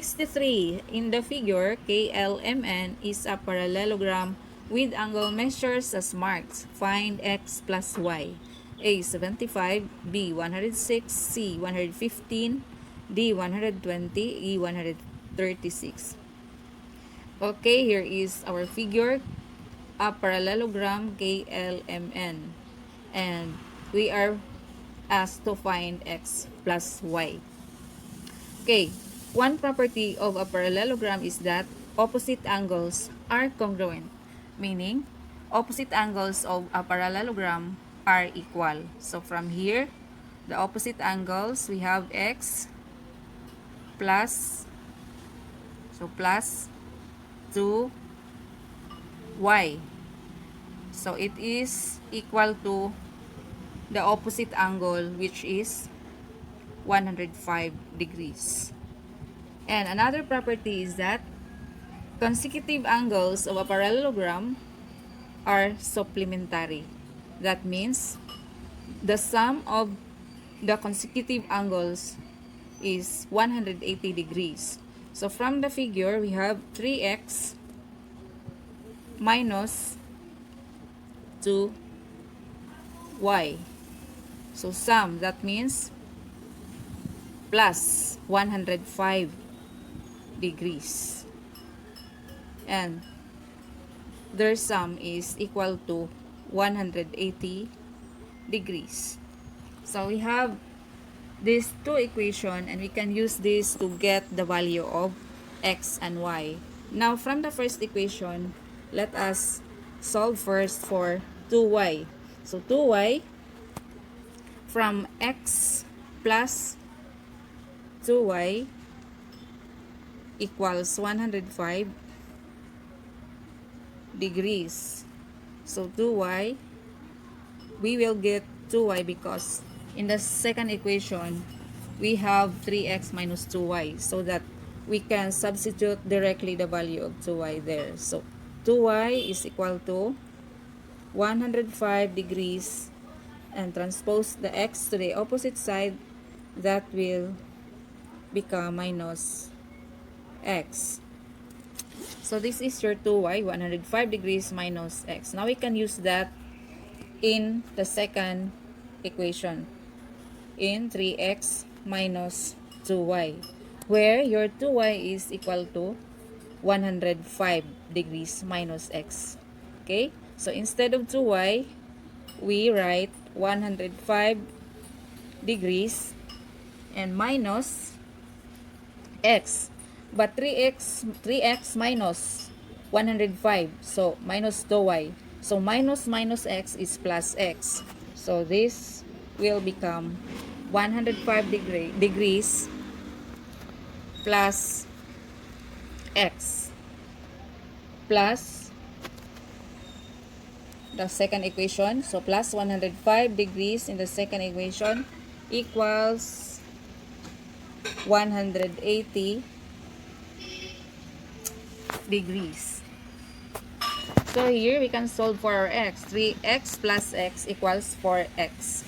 63. In the figure, KLMN is a parallelogram with angle measures as marked. Find x plus y. A 75, B 106, C 115, D 120, E 136. Okay, here is our figure, a parallelogram KLMN. And we are asked to find x plus y. Okay, one property of a parallelogram is that opposite angles are congruent, meaning opposite angles of a parallelogram are equal. So from here, the opposite angles, we have x plus, so plus 2y. So it is equal to the opposite angle, which is 105 degrees. And another property is that consecutive angles of a parallelogram are supplementary. That means the sum of the consecutive angles is 180 degrees. So from the figure, we have 3x minus 2y. So sum, that means plus 105 degrees. And their sum is equal to 180 degrees. So we have these two equations, and we can use this to get the value of x and y. Now from the first equation, let us solve first for 2y. So 2y, from x plus 2y equals 105 degrees. So 2y, we will get 2y because in the second equation, we have 3x minus 2y, so that we can substitute directly the value of 2y there. So 2y is equal to 105 degrees, and transpose the x to the opposite side, that will become minus x. So this is your 2y, 105 degrees minus x. Now we can use that in the second equation, in 3x minus 2y, where your 2y is equal to 105 degrees minus x. Okay, so instead of 2y, we write 105 degrees and minus x. But 3x minus 105, so minus 2y. So minus x is plus x. So this will become 105 degrees plus x plus the second equation. So plus 105 degrees in the second equation equals 180 degrees. So here we can solve for our x. 3x plus x equals 4x.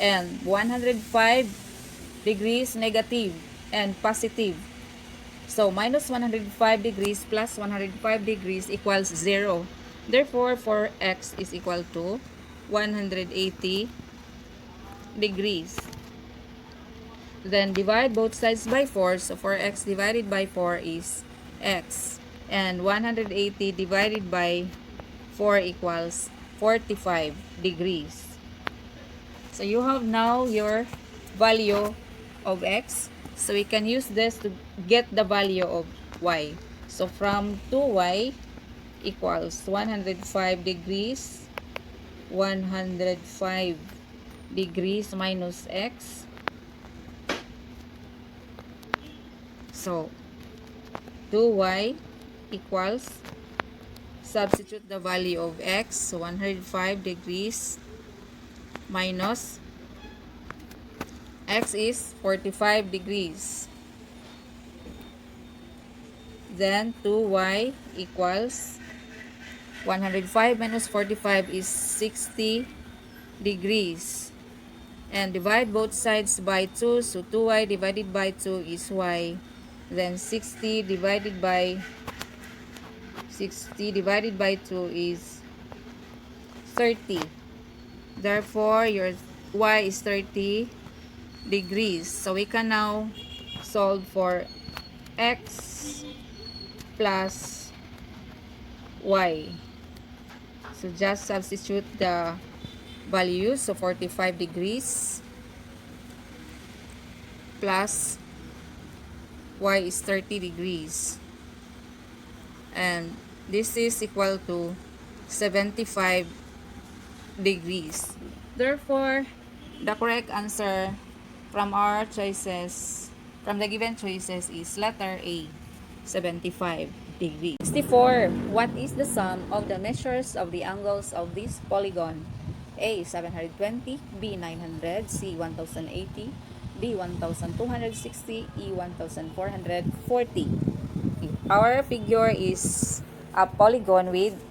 And 105 degrees negative and positive. So minus 105 degrees plus 105 degrees equals 0. Therefore, 4x is equal to 180 degrees. Then divide both sides by 4. So 4x divided by 4 is x. And 180 divided by 4 equals 45 degrees. So you have now your value of x. So we can use this to get the value of y. So from 2y equals 105 degrees, 105 degrees minus x. So 2y equals, substitute the value of x, so 105 degrees minus x is 45 degrees. Then 2y equals 105 minus 45 is 60 degrees. And divide both sides by 2, so 2y divided by 2 is y. Then 60 divided by 2 is 30. Therefore, your y is 30 degrees. So we can now solve for x plus y. So just substitute the values. So 45 degrees plus y is 30 degrees. And this is equal to 75 degrees. Therefore, the correct answer from our choices, from the given choices, is letter A, 75 degrees. 64. What is the sum of the measures of the angles of this polygon? A, 720, B, 900, C, 1080, D, 1260, E, 1440. Our figure is a polygon with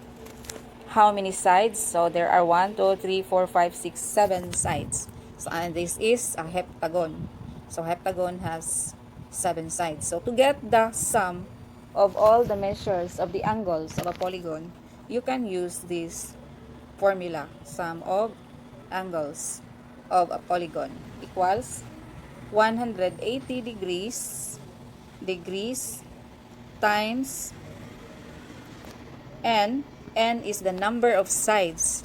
how many sides? So there are 1, 2, 3, 4, 5, 6, 7 sides. So and this is a heptagon. So heptagon has 7 sides. So to get the sum of all the measures of the angles of a polygon, you can use this formula. Sum of angles of a polygon equals 180 degrees times n is the number of sides,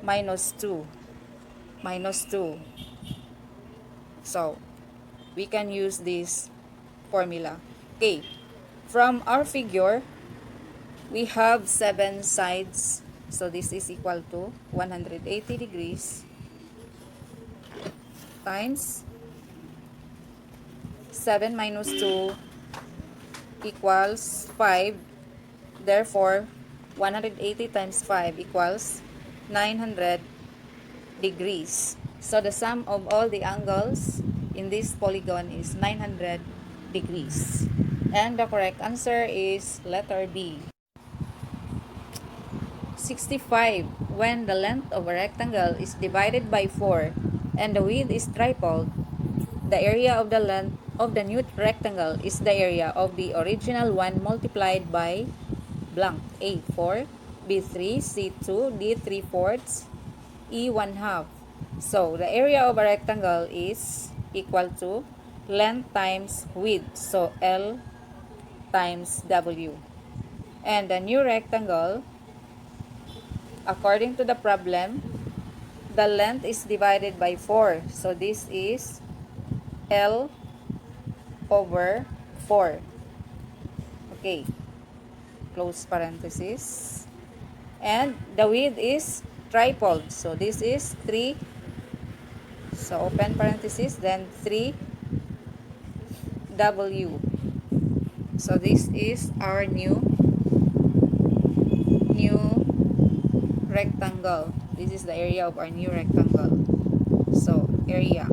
minus 2. So we can use this formula. Okay, from our figure we have 7 sides, so this is equal to 180 degrees times 7 minus 2 equals 5. Therefore, 180 times 5 equals 900 degrees. So the sum of all the angles in this polygon is 900 degrees. And the correct answer is letter B. 65. When the length of a rectangle is divided by 4 and the width is tripled, the area of the length of the new rectangle is the area of the original one multiplied by blank. A, 4, B, 3, C, 2, D, 3/4, E, 1/2. So, the area of a rectangle is equal to length times width. So, L times W. And the new rectangle, according to the problem, the length is divided by 4. So, this is L over 4. Okay. Close parenthesis. And the width is tripled. So, this is 3. So, open parenthesis. Then, 3W. So, this is our new rectangle. This is the area of our new rectangle. So, area,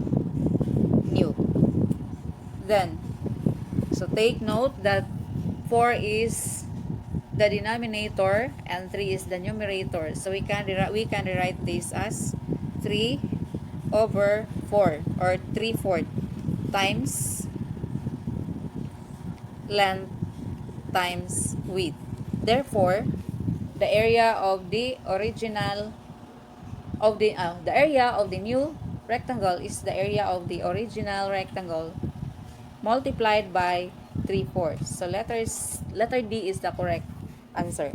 new. Then, so take note that 4 is the denominator and 3 is the numerator. So, we can rewrite this as 3 over 4 or 3/4 times length times width. Therefore, the area of the original the area of the new rectangle is the area of the original rectangle multiplied by 3/4. So letter D is the correct answer.